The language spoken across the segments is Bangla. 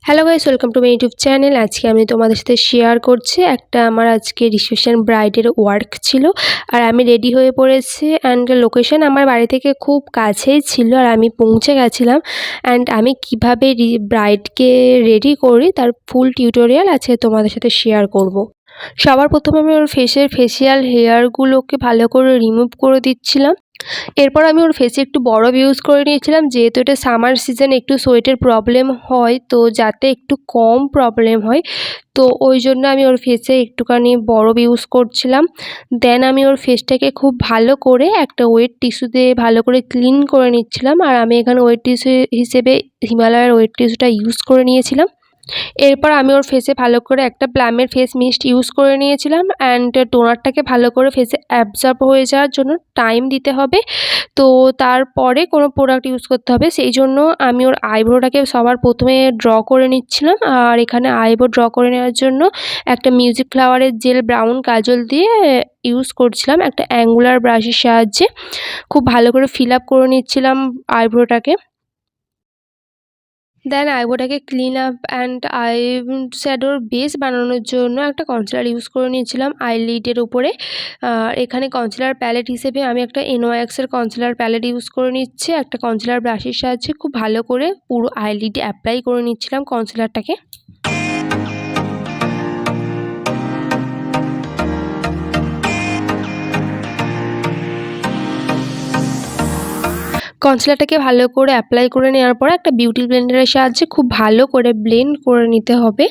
Hello guys, welcome to my YouTube channel. আজকে আমি তোমাদের সাথে শেয়ার করছি একটা আমার আজকে রিসেপশন ব্রাইডের ওয়ার্ক ছিল। আর আমি রেডি হয়ে পড়েছি অ্যান্ড লোকেশন আমার বাড়ি থেকে খুব কাছেই ছিল আর আমি পৌঁছে গেছিলাম। অ্যান্ড আমি কিভাবে ব্রাইডকে রেডি করি তার ফুল টিউটোরিয়াল আজকে তোমাদের সাথে শেয়ার করব। সবার প্রথমে আমি ওর ফেসিয়াল হেয়ারগুলোকে ভালো করে রিমুভ করে দিচ্ছিলাম। এরপর আমি ওর ফেসে একটু বরফ ইউজ করে নিয়েছিলাম, যেহেতু এটা সামার সিজন একটু সোয়েটের প্রবলেম হয়, তো যাতে একটু কম প্রবলেম হয় তো ওই জন্য আমি ওর ফেসে একটুখানি বরফ ইউজ করছিলাম। দেন আমি ওর ফেসটাকে খুব ভালো করে একটা ওয়েট টিস্যু দিয়ে ভালো করে ক্লিন করে নিচ্ছিলাম। আর আমি এখানে ওয়েট টিস্যু হিসেবে হিমালয়ের ওয়েট টিস্যুটা ইউজ করে নিয়েছিলাম। এরপর আমি ওর ফেসে ভালো করে একটা প্লামের ফেস মিস্ট ইউজ করে নিয়েছিলাম অ্যান্ড টোনারটাকে ভালো করে ফেসে অ্যাবজর্ব হয়ে যাওয়ার জন্য টাইম দিতে হবে। তো তারপরে কোনো প্রোডাক্ট ইউজ করতে হবে, সেই জন্য আমি ওর আইব্রোটাকে সবার প্রথমে ড্র করে নিচ্ছিলাম। আর এখানে আইব্রো ড্র করে নেওয়ার জন্য একটা মিউজিক ফ্লাওয়ারের জেল ব্রাউন কাজল দিয়ে ইউজ করছিলাম একটা অ্যাঙ্গুলার ব্রাশের সাহায্যে। খুব ভালো করে ফিল আপ করে নিচ্ছিলাম আইব্রোটাকে। দেন আইব্রোটাকে ক্লিন আপ অ্যান্ড আই শ্যাডোর বেস বানানোর জন্য একটা কনসিলার ইউজ করে নিয়েছিলাম আইলিডের উপরে। এখানে কনসিলার প্যালেট হিসেবে আমি একটা NYXের কনসিলার প্যালেট ইউজ করে নিচ্ছি একটা কনসিলার ব্রাশের সাহায্যে। খুব ভালো করে পুরো আইলিডে অ্যাপ্লাই করে নিচ্ছিলাম কনসিলারটাকে। কনসিলারটাকে ভালো করে অ্যাপ্লাই করে নেওয়ার পর একটা বিউটি ব্লেন্ডারের সাহায্যে খুব ভালো করে ব্লেন্ড করে নিতে হবে।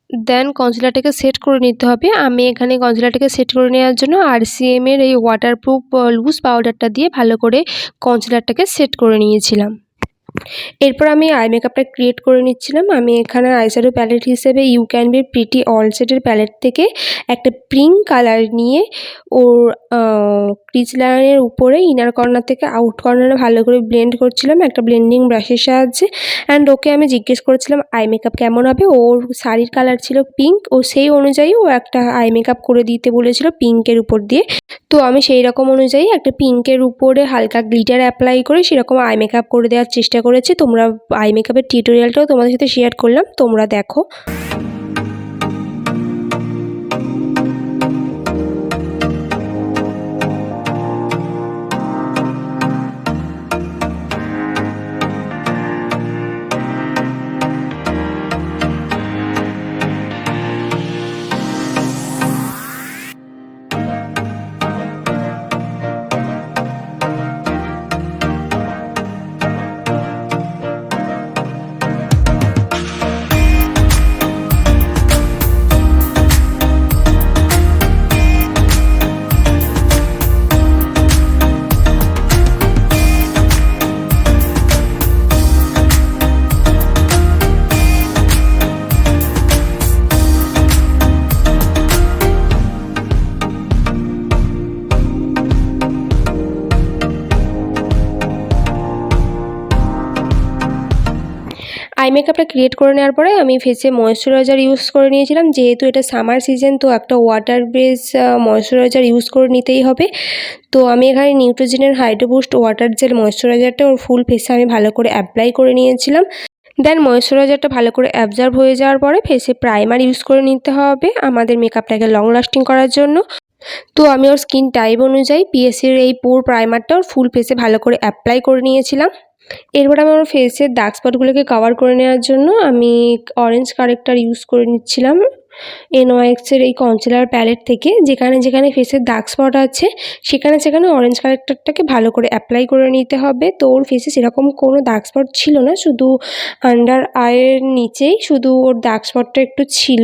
দেন কনসিলারটাকে সেট করে নিতে হবে। আমি এখানে কনসিলারটাকে সেট করে নেওয়ার জন্য RCM এর এই ওয়াটারপ্রুফ লুজ পাউডারটা দিয়ে ভালো করে কনসিলারটাকে সেট করে নিয়েছিলাম। এরপর আমি আই মেকআপটা ক্রিয়েট করে নিচ্ছিলাম। আমি এখানে আইশ্যাডো প্যালেট হিসেবে you can be pretty all সেটের প্যালেট থেকে একটা পিঙ্ক কালার নিয়ে ওর ক্রিজ লাইনের উপরে ইনার কর্নার থেকে আউট কর্নারে ভালো করে ব্লেন্ড করছিলাম একটা ব্লেন্ডিং ব্রাশের সাহায্যে। অ্যান্ড ওকে আমি জিজ্ঞেস করেছিলাম আই মেকআপ কেমন হবে। ওর শাড়ির কালার ছিল পিঙ্ক, ও সেই অনুযায়ী ও একটা আই মেকআপ করে দিতে বলেছিল পিঙ্কের উপর দিয়ে। তো আমি সেই রকম অনুযায়ী একটা পিঙ্কের উপরে হালকা গ্লিটার অ্যাপ্লাই করে সেরকম আই মেকআপ করে দেওয়ার চেষ্টা করেছি। তোমরা আই মেকআপের টিউটোরিয়ালটাও তোমাদের সাথে শেয়ার করলাম, তোমরা দেখো। আই মেকআপটা ক্রিয়েট করে নেওয়ার পরে আমি ফেসে ময়েশ্চারাইজার ইউজ করে নিয়েছিলাম, যেহেতু এটা সামার সিজন তো একটা ওয়াটার বেস ময়েশ্চারাইজার ইউজ করে নিতেই হবে। তো আমি এখানে নিউট্রিজেনের হাইড্রো বুস্ট ওয়াটার জেল ময়েশ্চারাইজারটা ওর ফুল ফেসে আমি ভালো করে অ্যাপ্লাই করে নিয়েছিলাম। দেন ময়েশ্চারাইজারটা ভালো করে অ্যাবজর্ব হয়ে যাওয়ার পরে ফেসে প্রাইমার ইউজ করে নিতে হবে আমাদের মেকআপটাকে লং লাস্টিং করার জন্য। তো আমি ওর স্কিন টাইপ অনুযায়ী PSCর এই পোর প্রাইমারটা ওর ফুল ফেসে ভালো করে অ্যাপ্লাই করে নিয়েছিলাম। এরপর আমি আমার ফেসের ডার্ক স্পটগুলোকে কভার করে নেওয়ার জন্য আমি অরেঞ্জ কারেক্টার ইউজ করে নিচ্ছিলাম NYXের এই কনসিলার প্যালেট থেকে। যেখানে যেখানে ফেসের ডার্ক স্পট আছে সেখানে সেখানে অরেঞ্জ কারেক্টারটাকে ভালো করে অ্যাপ্লাই করে নিতে হবে। তো ওর ফেসে সেরকম কোনো ডার্ক স্পট ছিল না, শুধু আন্ডার আইয়ের নিচেই শুধু ওর ডার্ক স্পটটা একটু ছিল।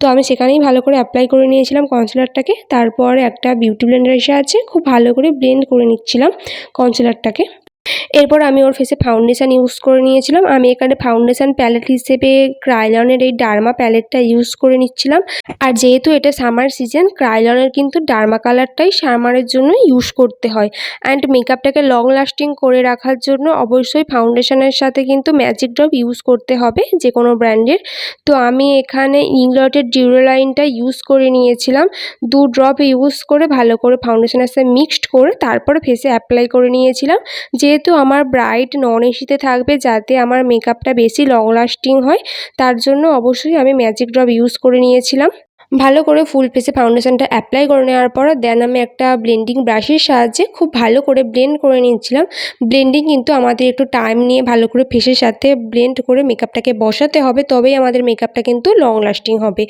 তো আমি সেখানেই ভালো করে অ্যাপ্লাই করে নিয়েছিলাম কনসিলারটাকে। তারপর একটা বিউটি ব্লেন্ডারের সাহায্যে খুব ভালো করে ব্লেন্ড করে নিচ্ছিলাম কনসিলারটাকে। এরপর আমি ওর ফেসে ফাউন্ডেশান ইউজ করে নিয়েছিলাম। আমি এখানে ফাউন্ডেশান প্যালেট হিসেবে ক্রাইলনের এই ডার্মা প্যালেটটা ইউজ করে নিচ্ছিলাম। আর যেহেতু এটা সামার সিজন, ক্রাইলনের কিন্তু ডার্মা কালারটাই সামারের জন্য ইউজ করতে হয়। অ্যান্ড মেকআপটাকে লং লাস্টিং করে রাখার জন্য অবশ্যই ফাউন্ডেশনের সাথে কিন্তু ম্যাজিক ড্রপ ইউজ করতে হবে যে কোনো ব্র্যান্ডের। তো আমি এখানে ইংলটের ডিউরালাইনটা ইউজ করে নিয়েছিলাম। 2 ড্রপ ইউজ করে ভালো করে ফাউন্ডেশনের সাথে মিক্সড করে তারপরে ফেসে অ্যাপ্লাই করে নিয়েছিলাম। যেহেতু যেহেতু আমার ব্রাইড নন এসিতে থাকবে, যাতে আমার মেকআপটা বেশি লং লাস্টিং হয়, তার জন্য অবশ্যই আমি ম্যাজিক ড্রপ ইউজ করে নিয়েছিলাম। ভালো করে ফুল ফেসে ফাউন্ডেশনটা অ্যাপ্লাই করে নেওয়ার পর দেন আমি একটা ব্লেন্ডিং ব্রাশের সাহায্যে খুব ভালো করে ব্লেন্ড করে নিয়েছিলাম। ব্লেন্ডিং কিন্তু আমাদের একটু টাইম নিয়ে ভালো করে ফেসের সাথে ব্লেন্ড করে মেকআপটাকে বসাতে হবে, তবেই আমাদের মেকআপটা কিন্তু লং লাস্টিং হবে।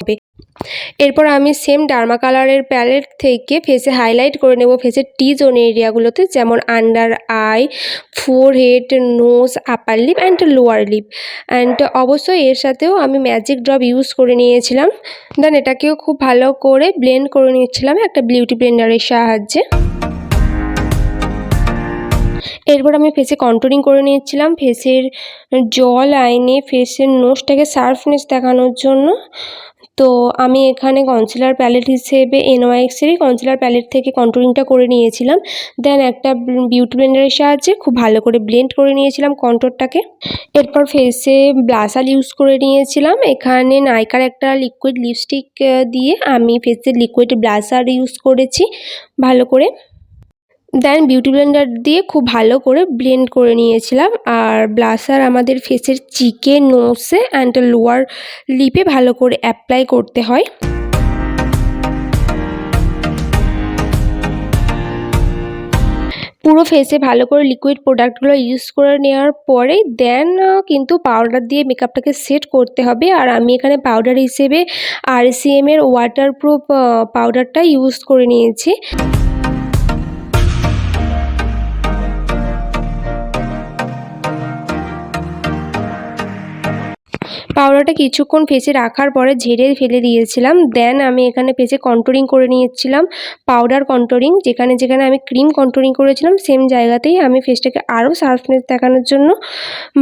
এরপর আমি সেম ডার্মা কালারের প্যালেট থেকে ফেসে হাইলাইট করে নেব ফেসের টি জোন এরিয়াগুলোতে, যেমন under eye, forehead, nose, upper lip and lower lip. And অবশ্যই এর সাথেও আমি ম্যাজিক ড্রপ ইউজ করে নিয়েছিলাম। দেন এটাকেও খুব ভালো করে ব্লেন্ড করে নিচ্ছিলাম একটা বিউটি ব্লেন্ডারের সাহায্যে। এরপর আমি ফেসে কন্ট্রোলিং করে নিচ্ছিলাম ফেসের জ লাইনে, ফেসের নোজটাকে শার্পনেস দেখানোর জন্য। তো আমি এখানে কনসিলার প্যালেট হিসেবে NYXেরই কনসিলার প্যালেট থেকে কন্ট্রোলিংটা করে নিয়েছিলাম। দেন একটা বিউটি ব্লেন্ডারের সাহায্যে খুব ভালো করে ব্লেন্ড করে নিয়েছিলাম কন্ট্রোরটাকে। এরপর ফেসে ব্লাশার ইউজ করে নিয়েছিলাম। এখানে নাইকার একটা লিকুইড লিপস্টিক দিয়ে আমি ফেসে লিকুইড ব্লাশার ইউজ করেছি ভালো করে। দেন বিউটি ব্লেন্ডার দিয়ে খুব ভালো করে ব্লেন্ড করে নিয়েছিলাম। আর ব্লাশার আমাদের ফেসের চিকে, নোসে অ্যান্ড লোয়ার লিপে ভালো করে অ্যাপ্লাই করতে হয়। পুরো ফেসে ভালো করে লিকুইড প্রোডাক্টগুলো ইউজ করে নেওয়ার পরে দেন কিন্তু পাউডার দিয়ে মেকআপটাকে সেট করতে হবে। আর আমি এখানে পাউডার হিসেবে RCM-এর ওয়াটারপ্রুফ পাউডারটা ইউজ করে নিয়েছি। পাউডারটা কিছুক্ষণ ফেসে রাখার পরে ঝেড়ে ফেলে দিয়েছিলাম। দেন আমি এখানে ফেসে কন্ট্রোলিং করে নিয়েছিলাম, পাউডার কন্ট্রোলিং। যেখানে যেখানে আমি ক্রিম কন্ট্রোলিং করেছিলাম সেম জায়গাতেই আমি ফেসটাকে আরও শার্পনেস দেখানোর জন্য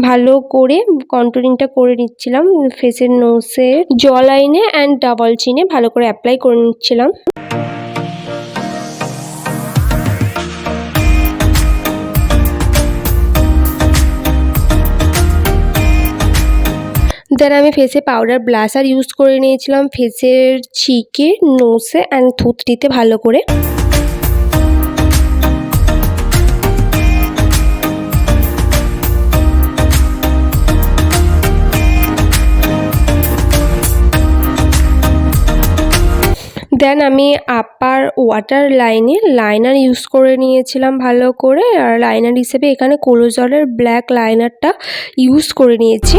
ভালো করে কন্ট্রোলিংটা করে নিচ্ছিলাম। ফেসের নোসে, জ লাইনে অ্যান্ড ডাবল চিনে ভালো করে অ্যাপ্লাই করে নিচ্ছিলাম। দেন আমি ফেসে পাউডার ব্লাশার ইউজ করে নিয়েছিলাম ফেসের চিকে, নোসে অ্যান্ড থুতনিতে ভালো করে। দেন আমি আপার ওয়াটার লাইনে লাইনার ইউজ করে নিয়েছিলাম ভালো করে। আর লাইনার হিসেবে এখানে কোলোজলের ব্ল্যাক লাইনারটা ইউজ করে নিয়েছি।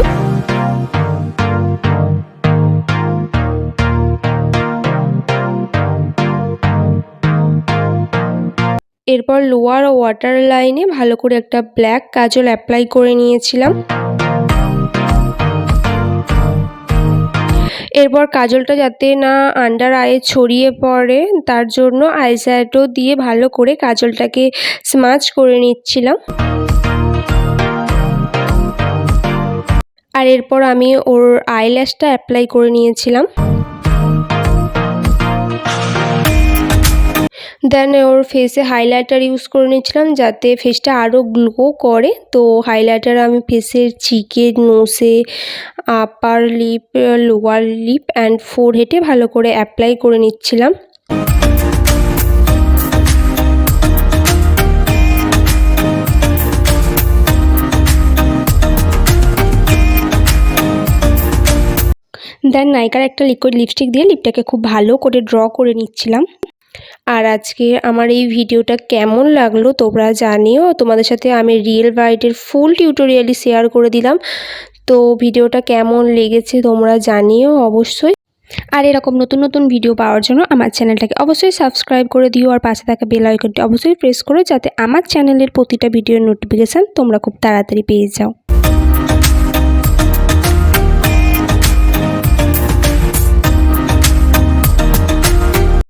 এরপর লোয়ার ওয়াটার লাইনে ভালো করে একটা ব্ল্যাক কাজল অ্যাপ্লাই করে নিয়েছিলাম। এরপর কাজলটা যাতে না আন্ডার আয়ে ছড়িয়ে পড়ে, তার জন্য আইশ্যাডো দিয়ে ভালো করে কাজলটাকে স্মাচ করে নিচ্ছিলাম। আর এরপর আমি ওর আইল্যাশটা অ্যাপ্লাই করে নিয়েছিলাম। দেন ওর ফেসে হাইলাইটার ইউজ করে নিয়েছিলাম যাতে ফেসটা আরও গ্লো করে। তো হাইলাইটার আমি ফেসের চিকে, নোসে, upper lip, lower lip and ফোরহেডে ভালো করে অ্যাপ্লাই করে নিচ্ছিলাম। দেন নাইকার একটা লিকুইড লিপস্টিক দিয়ে লিপটাকে খুব ভালো করে ড্র করে নিচ্ছিলাম। আর আজকে আমার এই ভিডিওটা কেমন লাগলো তোমরা জানিও। তোমাদের সাথে আমি রিয়েল ব্রাইডের ফুল টিউটোরিয়ালই শেয়ার করে দিলাম। তো ভিডিওটা কেমন লেগেছে তোমরা জানিও অবশ্যই। আর এরকম নতুন নতুন ভিডিও পাওয়ার জন্য আমার চ্যানেলটাকে অবশ্যই সাবস্ক্রাইব করে দিও। আর পাশে থাকা বেল আইকনটি অবশ্যই প্রেস করো, যাতে আমার চ্যানেলের প্রতিটা ভিডিওর নোটিফিকেশান তোমরা খুব তাড়াতাড়ি পেয়ে যাও।